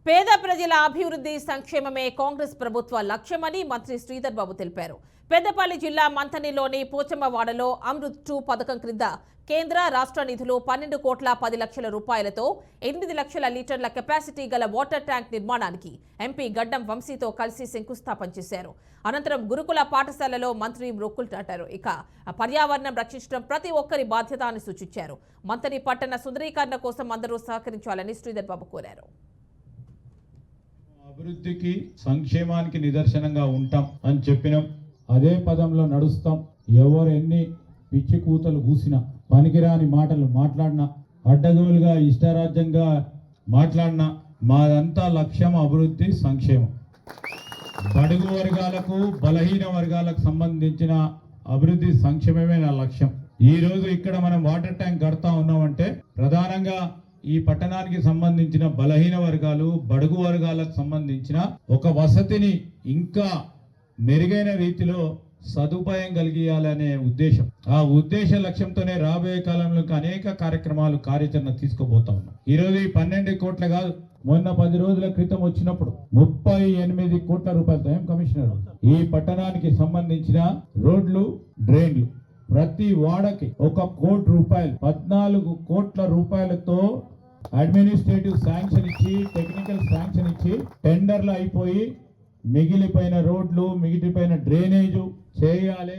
పేద ప్రజల అభివృద్ధి సంక్షేమమే కాంగ్రెస్ ప్రభుత్వ లక్ష్యమని మంత్రి శ్రీధర్ బాబు తెలిపారు. పెద్దపల్లి జిల్లా మంథనిలోని పోచమ్మవాడలో అమృత్ 2 పథకం క్రింద కేంద్ర రాష్ట్ర నిధులు 12 కోట్ల 10 లక్షల రూపాయలతో 8 లక్షల లీటర్ల కెపాసిటీ గల వాటర్ ట్యాంక్ నిర్మాణానికి ఎంపీ గడ్డం వంశీతో కలిసి శంకుస్థాపన చేశారు. అనంతరం గురుకుల పాఠశాలలో మంత్రి మొక్కులు నాటారు. ఇక పర్యావరణం రక్షించడం ప్రతి ఒక్కరి బాధ్యత అని సూచించారు. మంథని పట్టణ సుందరీకరణ కోసం అందరూ సహకరించాలని శ్రీధర్ బాబు కోరారు. అభివృద్ధికి సంక్షేమానికి నిదర్శనంగా ఉంటాం అని చెప్పినాం. అదే పదంలో నడుస్తాం. ఎవరు ఎన్ని పిచ్చి కూతలు కూసినా, పనికిరాని మాటలు మాట్లాడినా, అడ్డగోలుగా ఇష్టరాజ్యంగా మాట్లాడినా మాదంతా లక్ష్యం అభివృద్ధి సంక్షేమం. బడుగు వర్గాలకు బలహీన వర్గాలకు సంబంధించిన అభివృద్ధి సంక్షేమమే నా లక్ష్యం. ఈ రోజు ఇక్కడ మనం వాటర్ ట్యాంక్ కడతా ఉన్నామంటే ప్రధానంగా ఈ పట్టణానికి సంబంధించిన బలహీన వర్గాలు బడుగు వర్గాలకు సంబంధించిన ఒక వసతిని ఇంకా మెరుగైన రీతిలో సదుపాయం కలిగియాలనే ఉద్దేశం. ఆ ఉద్దేశ లక్ష్యంతోనే రాబోయే కాలంలో అనేక కార్యక్రమాలు కార్యాచరణ తీసుకుపోతా ఉన్నాం. ఈ రోజు ఈ 12 కోట్ల కాదు, మొన్న 10 రోజుల క్రితం వచ్చినప్పుడు 38 కోట్ల రూపాయలతో ఏం కమిషనర్ ఈ పట్టణానికి సంబంధించిన రోడ్లు డ్రైన్లు ప్రతి వాడకి 1 కోటి రూపాయలు 14 కోట్ల రూపాయలతో అడ్మినిస్ట్రేటివ్ శాంక్షన్ ఇచ్చి టెక్నికల్ శాంక్షన్ ఇచ్చి టెండర్లు అయిపోయి మిగిలిపోయిన రోడ్లు మిగిలిపోయిన డ్రైనేజ్ చేయాలి.